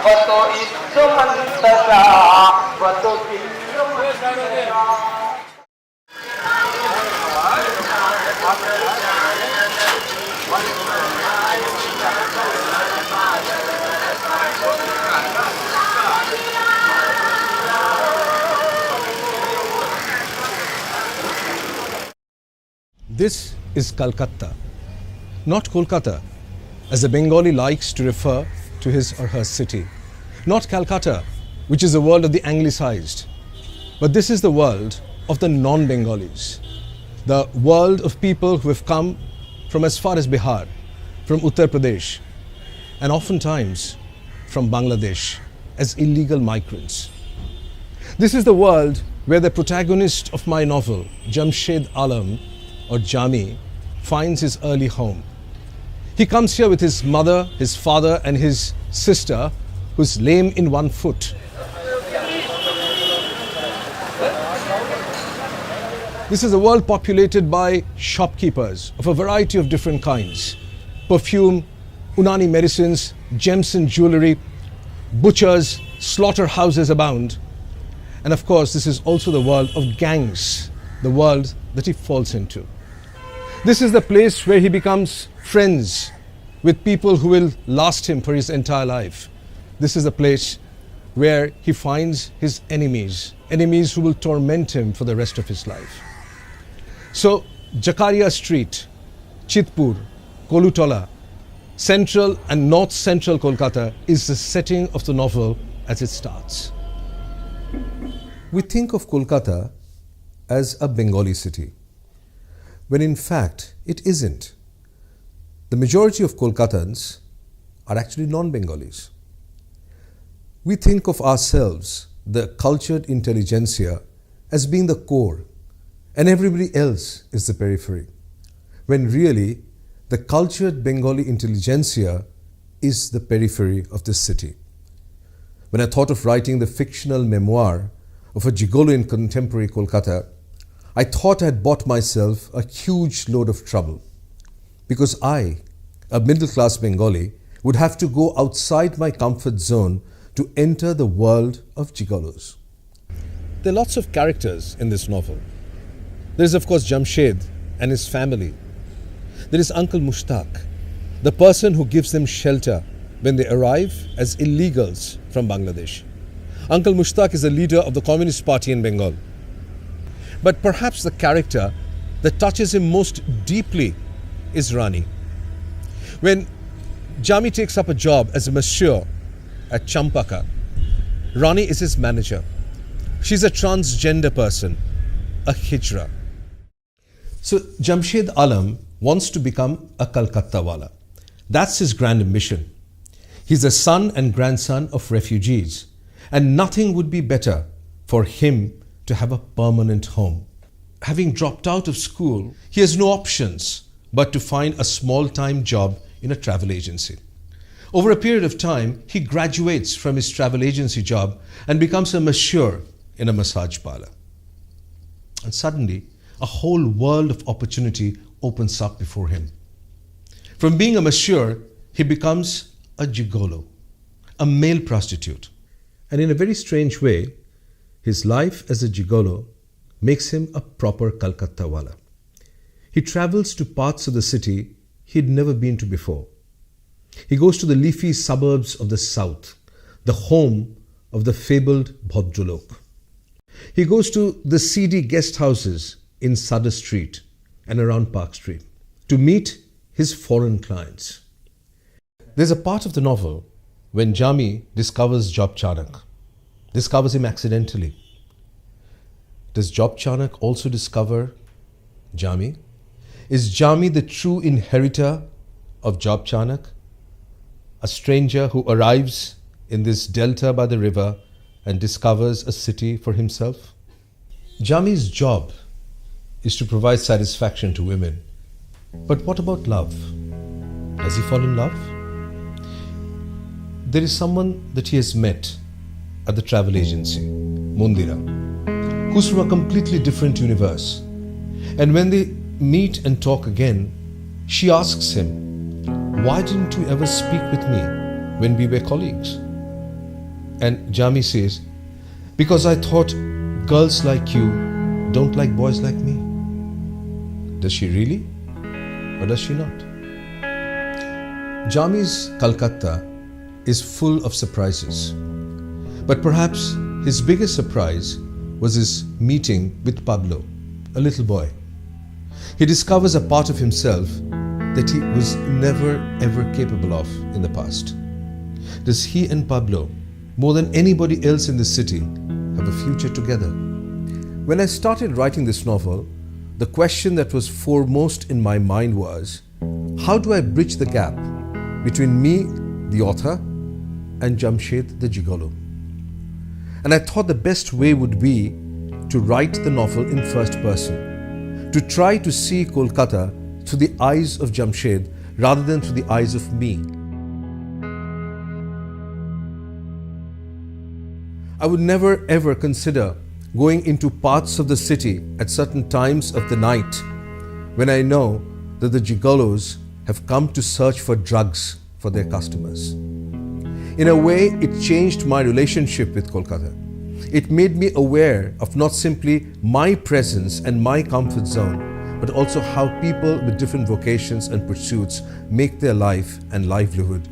वतो इच्छ Mantasa वतो किल्ल Mantasa. This is Calcutta, not Kolkata, as the Bengali likes to refer to his or her city. Not Calcutta, which is the world of the anglicized, but this is the world of the non-Bengalis, the world of people who have come from as far as Bihar, from Uttar Pradesh, and oftentimes from Bangladesh as illegal migrants. This is the world where the protagonist of my novel, Jamshed Alam, or Jami, finds his early home. He comes here with his mother, his father, and his sister, who's lame in one foot. This is a world populated by shopkeepers of a variety of different kinds. Perfume, Unani medicines, gems and jewelry, butchers, slaughterhouses abound. And of course, this is also the world of gangs, the world that he falls into. This is the place where he becomes friends with people who will last him for his entire life. This is the place where he finds his enemies, enemies who will torment him for the rest of his life. So, Jakaria Street, Chitpur, Kolutola, central and north central Kolkata is the setting of the novel as it starts. We think of Kolkata as a Bengali city, when in fact it isn't. The majority of Kolkatans are actually non-Bengalis. We think of ourselves, the cultured intelligentsia, as being the core, and everybody else is the periphery, when really the cultured Bengali intelligentsia is the periphery of this city. When I thought of writing the fictional memoir of a gigolo in contemporary Kolkata, I thought I had bought myself a huge load of trouble, because I, a middle-class Bengali, would have to go outside my comfort zone to enter the world of gigolos. There are lots of characters in this novel. There is, of course, Jamshed and his family. There is Uncle Mushtaq, the person who gives them shelter when they arrive as illegals from Bangladesh. Uncle Mushtaq is the leader of the Communist Party in Bengal. But perhaps the character that touches him most deeply is Rani. When Jami takes up a job as a masseur at Champaka, Rani is his manager. She's a transgender person, a hijra. So Jamshed Alam wants to become a Calcutta wala. That's his grand ambition. He's the son and grandson of refugees, and nothing would be better for him to have a permanent home. Having dropped out of school, he has no options but to find a small-time job in a travel agency. Over a period of time, he graduates from his travel agency job and becomes a masseur in a massage parlor. And suddenly, a whole world of opportunity opens up before him. From being a masseur, he becomes a gigolo, a male prostitute. And in a very strange way, his life as a gigolo makes him a proper Calcutta wala. He travels to parts of the city he'd never been to before. He goes to the leafy suburbs of the south, the home of the fabled Bhadralok. He goes to the seedy guest houses in Sada Street and around Park Street to meet his foreign clients. There's a part of the novel when Jami discovers Job Chanak, discovers him accidentally. Does Job Chanak also discover Jami? Is Jami the true inheritor of Job Chanak, a stranger who arrives in this delta by the river and discovers a city for himself? Jami's job is to provide satisfaction to women. But what about love? Does he fall in love? There is someone that he has met at the travel agency, Mundira, who's from a completely different universe. And when they meet and talk again, she asks him, "Why didn't you ever speak with me when we were colleagues?" And Jami says, because I thought girls like you don't like boys like me. Does she really? Or does she not? Jami's Calcutta is full of surprises. But perhaps his biggest surprise was his meeting with Pablo, a little boy. He discovers a part of himself that he was never ever capable of in the past. Does he and Pablo, more than anybody else in the city, have a future together? When I started writing this novel, the question that was foremost in my mind was, how do I bridge the gap between me, the author, and Jamshed the Gigolo? And I thought the best way would be to write the novel in first person, to try to see Kolkata through the eyes of Jamshed rather than through the eyes of me. I would never ever consider going into parts of the city at certain times of the night when I know that the gigolos have come to search for drugs for their customers. In a way, it changed my relationship with Kolkata. It made me aware of not simply my presence and my comfort zone, but also how people with different vocations and pursuits make their life and livelihood